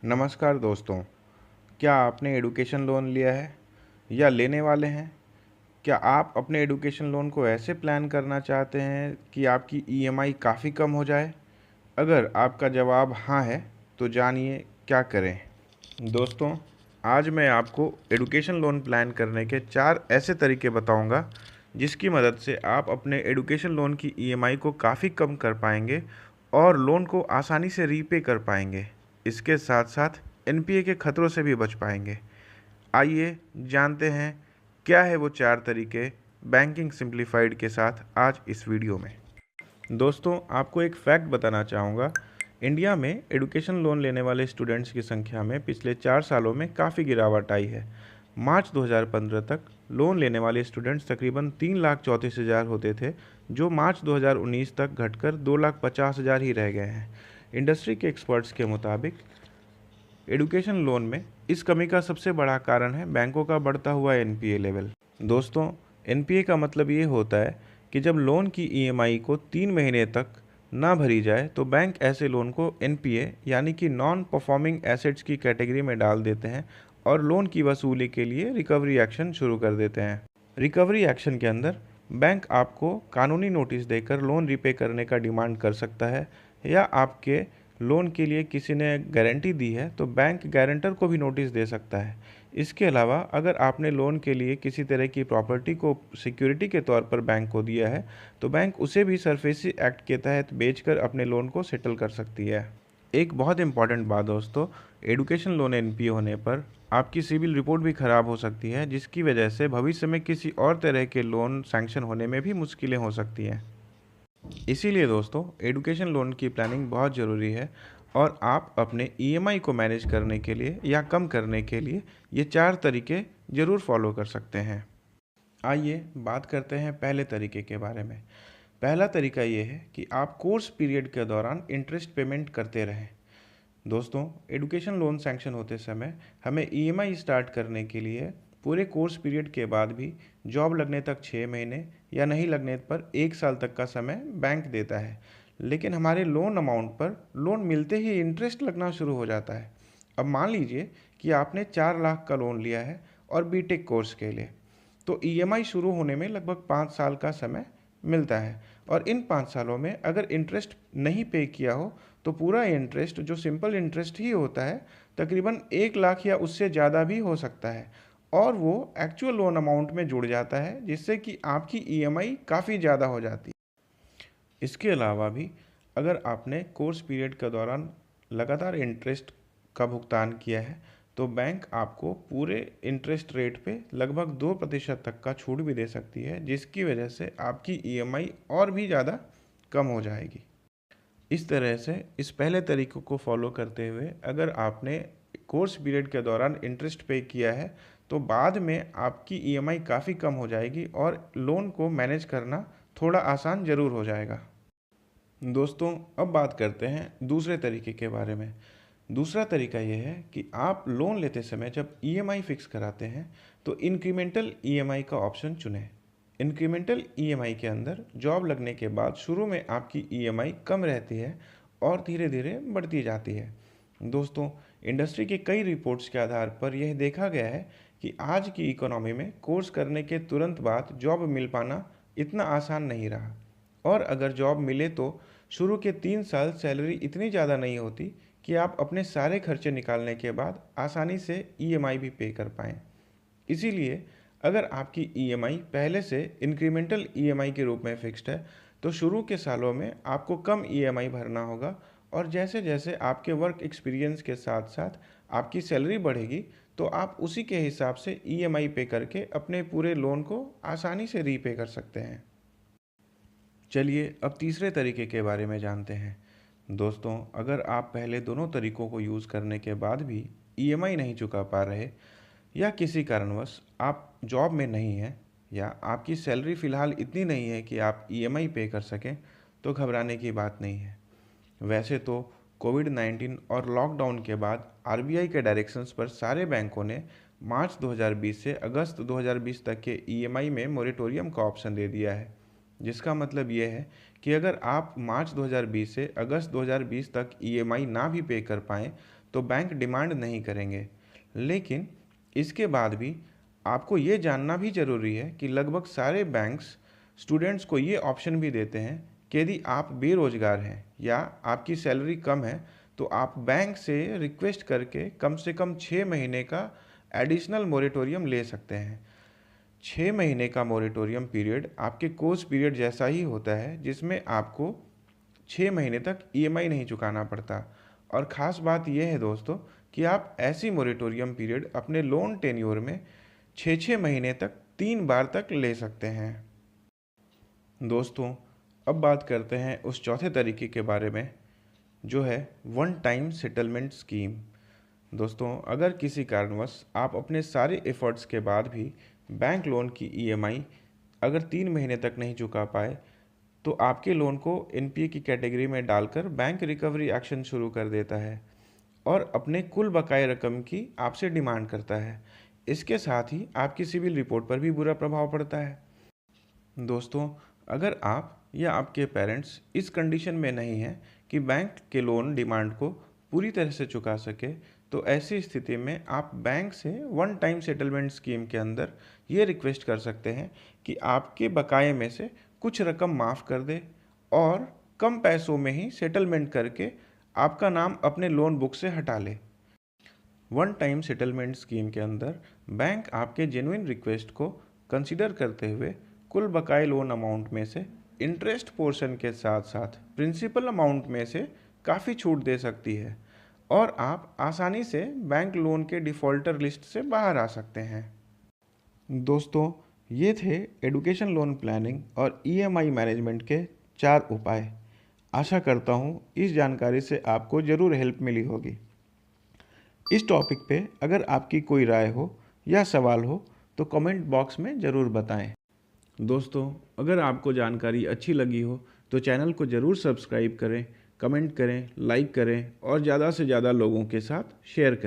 नमस्कार दोस्तों, क्या आपने एडुकेशन लोन लिया है या लेने वाले हैं? क्या आप अपने एडुकेशन लोन को ऐसे प्लान करना चाहते हैं कि आपकी ईएमआई काफ़ी कम हो जाए? अगर आपका जवाब हाँ है, तो जानिए क्या करें। दोस्तों, आज मैं आपको एडुकेशन लोन प्लान करने के 4 ऐसे तरीके बताऊंगा, जिसकी मदद से आप अपने एडुकेशन लोन की ईएमआई को काफ़ी कम कर पाएंगे और लोन को आसानी से रीपे कर पाएंगे। इसके साथ साथ एनपीए के खतरों से भी बच पाएंगे। आइए जानते हैं क्या है वो 4 तरीके बैंकिंग सिंप्लीफाइड के साथ आज इस वीडियो में। दोस्तों, आपको एक फैक्ट बताना चाहूँगा। इंडिया में एडुकेशन लोन लेने वाले स्टूडेंट्स की संख्या में पिछले 4 सालों में काफ़ी गिरावट आई है। मार्च 2015 तक लोन लेने वाले स्टूडेंट्स तकरीबन 3,34,000 होते थे, जो मार्च 2019 तक घटकर 2,50,000 ही रह गए हैं। इंडस्ट्री के एक्सपर्ट्स के मुताबिक एडुकेशन लोन में इस कमी का सबसे बड़ा कारण है बैंकों का बढ़ता हुआ एनपीए लेवल। दोस्तों, एनपीए का मतलब ये होता है कि जब लोन की ईएमआई को 3 महीने तक ना भरी जाए तो बैंक ऐसे लोन को एनपीए यानी कि नॉन परफॉर्मिंग एसेट्स की कैटेगरी में डाल देते हैं और लोन की वसूली के लिए रिकवरी एक्शन शुरू कर देते हैं। रिकवरी एक्शन के अंदर बैंक आपको कानूनी नोटिस देकर लोन रीपे करने का डिमांड कर सकता है, या आपके लोन के लिए किसी ने गारंटी दी है तो बैंक गारंटर को भी नोटिस दे सकता है। इसके अलावा अगर आपने लोन के लिए किसी तरह की प्रॉपर्टी को सिक्योरिटी के तौर पर बैंक को दिया है तो बैंक उसे भी सरफेसी एक्ट के तहत बेचकर अपने लोन को सेटल कर सकती है। एक बहुत इंपॉर्टेंट बात दोस्तों, एडुकेशन लोन एनपीए होने पर आपकी सिविल रिपोर्ट भी ख़राब हो सकती है, जिसकी वजह से भविष्य में किसी और तरह के लोन सैंक्शन होने में भी मुश्किलें हो सकती हैं। इसीलिए दोस्तों, एडुकेशन लोन की प्लानिंग बहुत ज़रूरी है और आप अपने ईएमआई को मैनेज करने के लिए या कम करने के लिए ये 4 तरीके ज़रूर फॉलो कर सकते हैं। आइए बात करते हैं पहले तरीके के बारे में। पहला तरीका ये है कि आप कोर्स पीरियड के दौरान इंटरेस्ट पेमेंट करते रहें। दोस्तों, एडुकेशन लोन सैंक्शन होते समय हमें ईएमआई स्टार्ट करने के लिए पूरे कोर्स पीरियड के बाद भी जॉब लगने तक 6 महीने या नहीं लगने पर 1 साल तक का समय बैंक देता है, लेकिन हमारे लोन अमाउंट पर लोन मिलते ही इंटरेस्ट लगना शुरू हो जाता है। अब मान लीजिए कि आपने 4 लाख का लोन लिया है और बीटेक कोर्स के लिए, तो ईएमआई शुरू होने में लगभग 5 साल का समय मिलता है और इन 5 सालों में अगर इंटरेस्ट नहीं पे किया हो तो पूरा इंटरेस्ट, जो सिंपल इंटरेस्ट ही होता है, तकरीबन 1 लाख या उससे ज़्यादा भी हो सकता है और वो एक्चुअल लोन अमाउंट में जुड़ जाता है, जिससे कि आपकी ईएमआई काफ़ी ज़्यादा हो जाती है। इसके अलावा भी अगर आपने कोर्स पीरियड के दौरान लगातार इंटरेस्ट का भुगतान किया है तो बैंक आपको पूरे इंटरेस्ट रेट पे लगभग 2% तक का छूट भी दे सकती है, जिसकी वजह से आपकी ईएमआई और भी ज़्यादा कम हो जाएगी। इस तरह से इस पहले तरीके को फॉलो करते हुए अगर आपने कोर्स पीरियड के दौरान इंटरेस्ट पे किया है तो बाद में आपकी ईएमआई काफ़ी कम हो जाएगी और लोन को मैनेज करना थोड़ा आसान ज़रूर हो जाएगा। दोस्तों, अब बात करते हैं दूसरे तरीके के बारे में। दूसरा तरीका यह है कि आप लोन लेते समय जब ईएमआई फिक्स कराते हैं तो इंक्रीमेंटल ईएमआई का ऑप्शन चुनें। इंक्रीमेंटल ईएमआई के अंदर जॉब लगने के बाद शुरू में आपकी ईएमआई कम रहती है और धीरे धीरे बढ़ती जाती है। दोस्तों, इंडस्ट्री की कई रिपोर्ट्स के आधार पर यह देखा गया है कि आज की इकोनॉमी में कोर्स करने के तुरंत बाद जॉब मिल पाना इतना आसान नहीं रहा और अगर जॉब मिले तो शुरू के 3 साल सैलरी इतनी ज़्यादा नहीं होती कि आप अपने सारे खर्चे निकालने के बाद आसानी से ईएमआई भी पे कर पाएँ। इसीलिए अगर आपकी ईएमआई पहले से इंक्रीमेंटल ईएमआई के रूप में फिक्स्ड है तो शुरू के सालों में आपको कम ईएमआई भरना होगा और जैसे जैसे आपके वर्क एक्सपीरियंस के साथ साथ आपकी सैलरी बढ़ेगी तो आप उसी के हिसाब से ईएमआई पे करके अपने पूरे लोन को आसानी से रीपे कर सकते हैं। चलिए अब तीसरे तरीके के बारे में जानते हैं। दोस्तों, अगर आप पहले दोनों तरीकों को यूज़ करने के बाद भी ईएमआई नहीं चुका पा रहे या किसी कारणवश आप जॉब में नहीं हैं या आपकी सैलरी फ़िलहाल इतनी नहीं है कि आप ईएमआई पे कर सकें, तो घबराने की बात नहीं है। वैसे तो कोविड-19 और लॉकडाउन के बाद आरबीआई के डायरेक्शंस पर सारे बैंकों ने मार्च 2020 से अगस्त 2020 तक के ईएमआई में मोरेटोरियम का ऑप्शन दे दिया है, जिसका मतलब ये है कि अगर आप मार्च 2020 से अगस्त 2020 तक ईएमआई ना भी पे कर पाएँ तो बैंक डिमांड नहीं करेंगे। लेकिन इसके बाद भी आपको ये जानना भी ज़रूरी है कि लगभग सारे बैंक्स स्टूडेंट्स को ये ऑप्शन भी देते हैं कि यदि आप बेरोज़गार हैं या आपकी सैलरी कम है तो आप बैंक से रिक्वेस्ट करके कम से कम 6 महीने का एडिशनल मोरेटोरियम ले सकते हैं। 6 महीने का मोरेटोरियम पीरियड आपके कोर्स पीरियड जैसा ही होता है, जिसमें आपको 6 महीने तक ईएमआई नहीं चुकाना पड़ता। और ख़ास बात यह है दोस्तों कि आप ऐसी मोरेटोरियम पीरियड अपने लोन टेन्योर में 6-6 महीने तक 3 बार तक ले सकते हैं। दोस्तों, अब बात करते हैं उस चौथे तरीके के बारे में जो है वन टाइम सेटलमेंट स्कीम। दोस्तों, अगर किसी कारणवश आप अपने सारे एफर्ट्स के बाद भी बैंक लोन की ईएमआई अगर 3 महीने तक नहीं चुका पाए तो आपके लोन को एनपीए की कैटेगरी में डालकर बैंक रिकवरी एक्शन शुरू कर देता है और अपने कुल बकाया रकम की आपसे डिमांड करता है। इसके साथ ही आपकी सिविल रिपोर्ट पर भी बुरा प्रभाव पड़ता है। दोस्तों, अगर आप या आपके पेरेंट्स इस कंडीशन में नहीं हैं कि बैंक के लोन डिमांड को पूरी तरह से चुका सके, तो ऐसी स्थिति में आप बैंक से वन टाइम सेटलमेंट स्कीम के अंदर ये रिक्वेस्ट कर सकते हैं कि आपके बकाये में से कुछ रकम माफ़ कर दे और कम पैसों में ही सेटलमेंट करके आपका नाम अपने लोन बुक से हटा ले। वन टाइम सेटलमेंट स्कीम के अंदर बैंक आपके जेन्युइन रिक्वेस्ट को कंसीडर करते हुए कुल बकाये लोन अमाउंट में से इंटरेस्ट पोर्शन के साथ साथ प्रिंसिपल अमाउंट में से काफ़ी छूट दे सकती है और आप आसानी से बैंक लोन के डिफ़ॉल्टर लिस्ट से बाहर आ सकते हैं। दोस्तों, ये थे एजुकेशन लोन प्लानिंग और ईएमआई मैनेजमेंट के 4 उपाय। आशा करता हूँ इस जानकारी से आपको ज़रूर हेल्प मिली होगी। इस टॉपिक पे अगर आपकी कोई राय हो या सवाल हो तो कमेंट बॉक्स में ज़रूर बताएं। दोस्तों, अगर आपको जानकारी अच्छी लगी हो तो चैनल को ज़रूर सब्सक्राइब करें, कमेंट करें, लाइक करें और ज़्यादा से ज़्यादा लोगों के साथ शेयर करें।